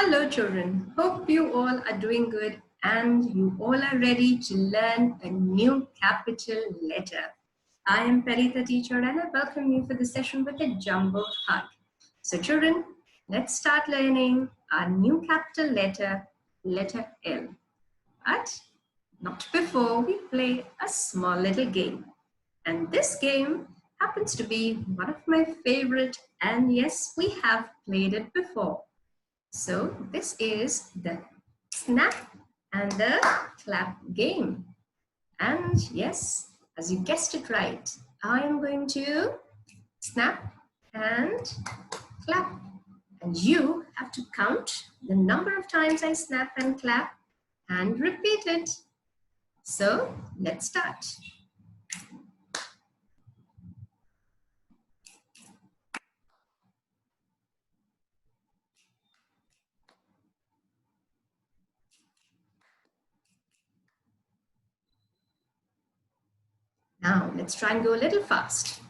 Hello children, hope you all are doing good and you all are ready to learn a new capital letter. I am Paritha teacher and I welcome you for this session with a jumbo hug. So children, let's start learning our new capital letter, letter L. But not before we play a small little game. And this game happens to be one of my favorite, and yes, we have played it before. So this is the snap and the clap game. And yes, as you guessed it right, I am going to snap and clap. And you have to count the number of times I snap and clap and repeat it. So let's start. Now let's try and go a little fast.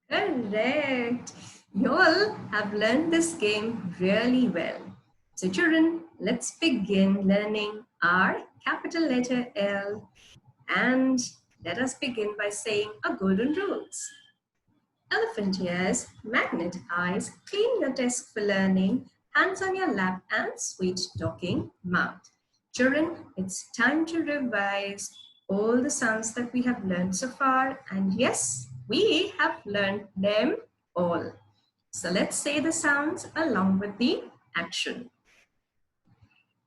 Correct. You all have learned this game really well. So children, let's begin learning our capital letter L, and let us begin by saying our golden rules. Elephant ears, magnet eyes, clean your desk for learning, hands on your lap and sweet talking mouth. Children, it's time to revise all the sounds that we have learned so far, and yes, we have learned them all. So let's say the sounds along with the action.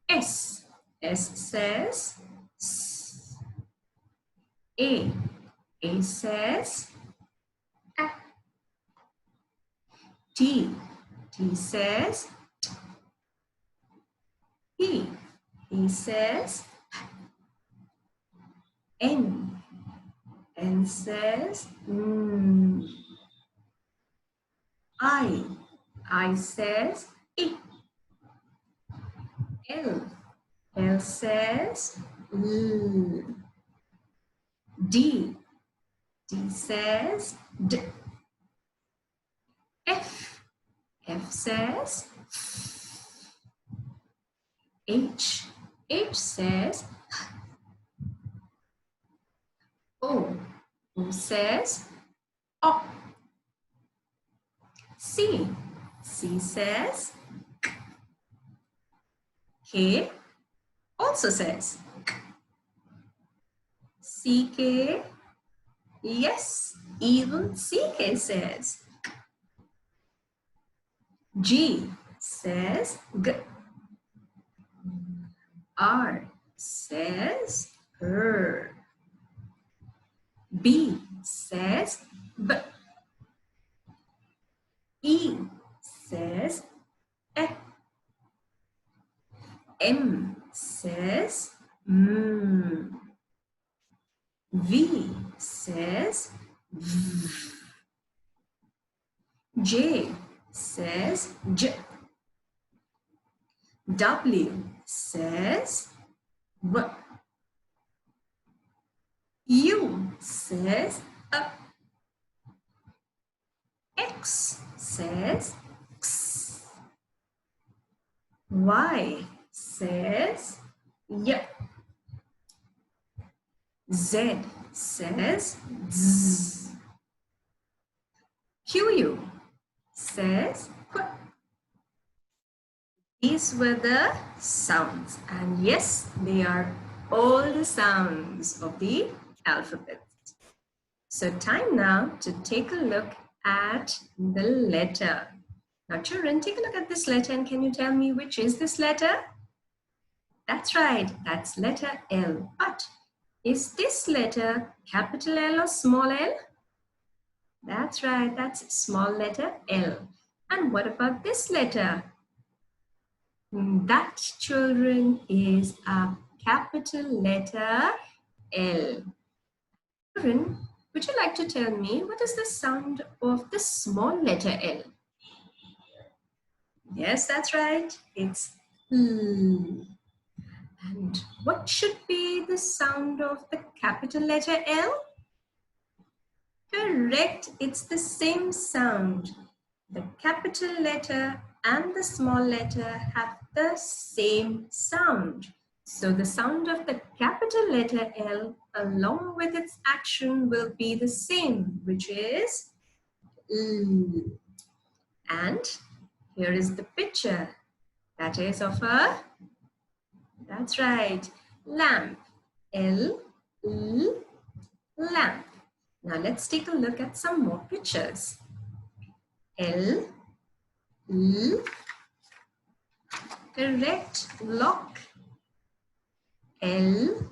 S. S says S. A. A says A. T. T says P. P says N. N says N. I says I. L. L says L. D. D says D. F. F says F. H. H says O. O says O. C. C says K. Also says CK. Yes, even CK says. G says G. R says R. B says B. E says E. M says M. V says V. J says J. W says W. U says up. X says X. Y says Y. Z says Z. QU says Q. These were the sounds, and yes, they are all the sounds of the alphabet. So time now to take a look at the letter. Now children, take a look at this letter and can you tell me which is this letter? That's right, that's letter L. But is this letter capital L or small l? That's right, that's small letter L. And what about this letter? That, children, is a capital letter L. Children, would you like to tell me what is the sound of the small letter L? Yes, that's right. It's L. And what should be the sound of the capital letter L? Correct, it's the same sound. The capital letter and the small letter have the same sound. So the sound of the capital letter L along with its action will be the same, which is L. And here is the picture. That is of a, that's right, lamp. L, lamp. Now let's take a look at some more pictures. L, correct, lock. L,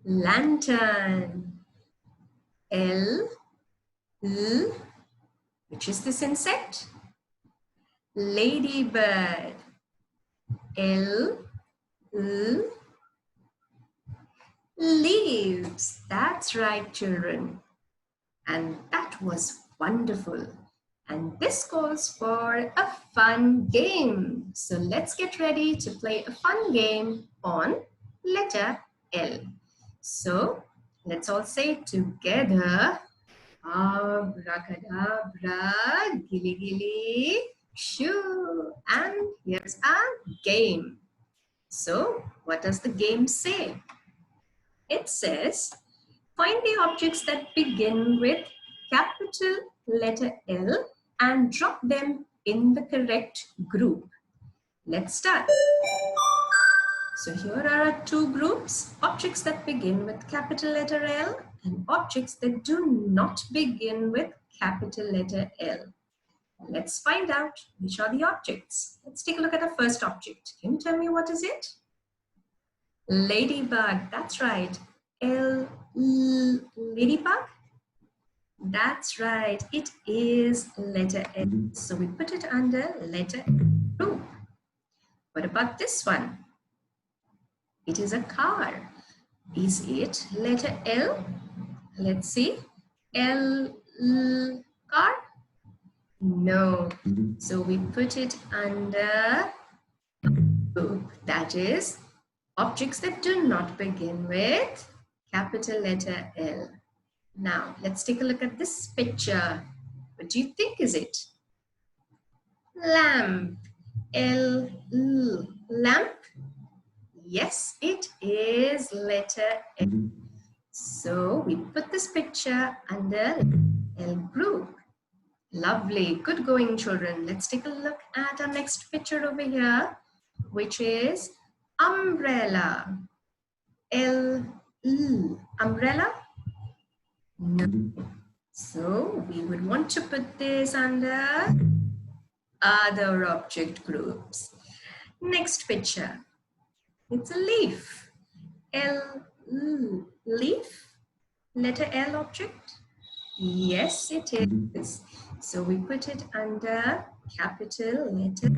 lantern. L, which is this insect? Ladybird. L, leaves. That's right, children. And that was wonderful. And this calls for a fun game. So let's get ready to play a fun game on letter L. So let's all say together, abracadabra, gilly gilly, shoo. And here's our game. So what does the game say? It says, find the objects that begin with capital letter L and drop them in the correct group. Let's start. So here are our two groups, objects that begin with capital letter L and objects that do not begin with capital letter L. Let's find out which are the objects. Let's take a look at the first object. Can you tell me what is it? Ladybug, that's right. Ladybug? That's right, it is letter L. So we put it under letter group. What about this one? It is a car. Is it letter L? Let's see. L, car? No. So we put it under group. That is objects that do not begin with capital letter L. Now, let's take a look at this picture. What do you think is it? Lamp. L, lamp? Yes, it is letter L. So, we put this picture under L group. Lovely. Good going, children. Let's take a look at our next picture over here, which is umbrella. L, umbrella? No. So we would want to put this under other object groups. Next picture. It's a leaf. L, leaf? Letter L object? Yes, it is. So we put it under capital letter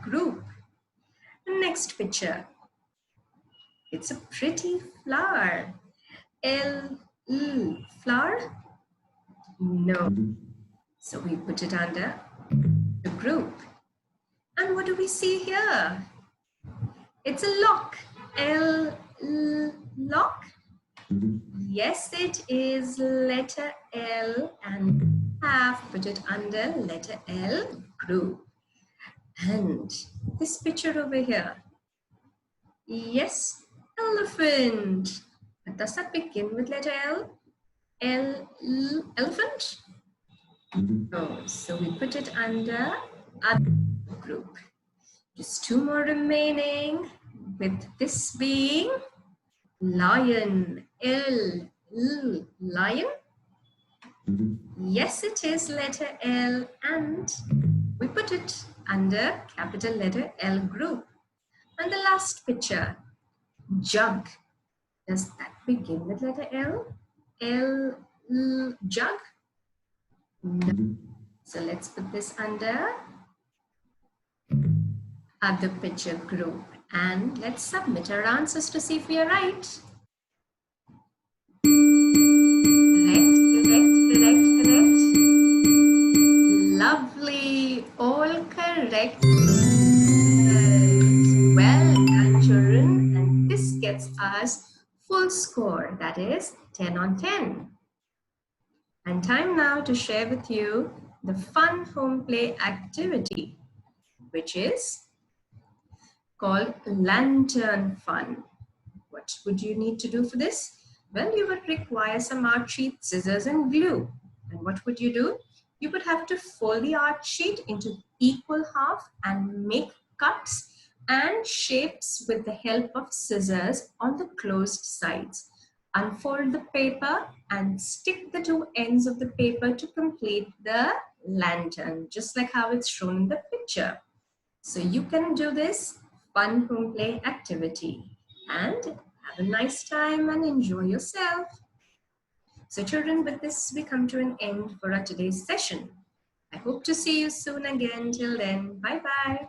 group. Next picture. It's a pretty flower. L, flower? No. So we put it under the group. And what do we see here? It's a lock. L, lock? Yes, it is letter L and have put it under letter L group. And this picture over here. Yes, elephant. But does that begin with letter L? Elephant? No, so we put it under other group. Just two more remaining, with this being lion. L, lion? Yes, it is letter L and we put it under capital letter L group. And the last picture, jug. Does that begin with letter L? L, jug? No. So let's put this under other picture group. And let's submit our answers to see if we are right. Correct. Lovely, all correct. Well us full score, that is 10 on 10. And time now to share with you the fun home play activity, which is called Lantern Fun. What would you need to do for this? Well, you would require some art sheet, scissors, and glue. And what would you do? You would have to fold the art sheet into equal half and make cuts and shapes with the help of scissors on the closed sides. Unfold the paper and stick the two ends of the paper to complete the lantern, just like how it's shown in the picture. So you can do this fun home play activity and have a nice time and enjoy yourself. So children, with this we come to an end for our today's session. I hope to see you soon again. Till then, bye-bye.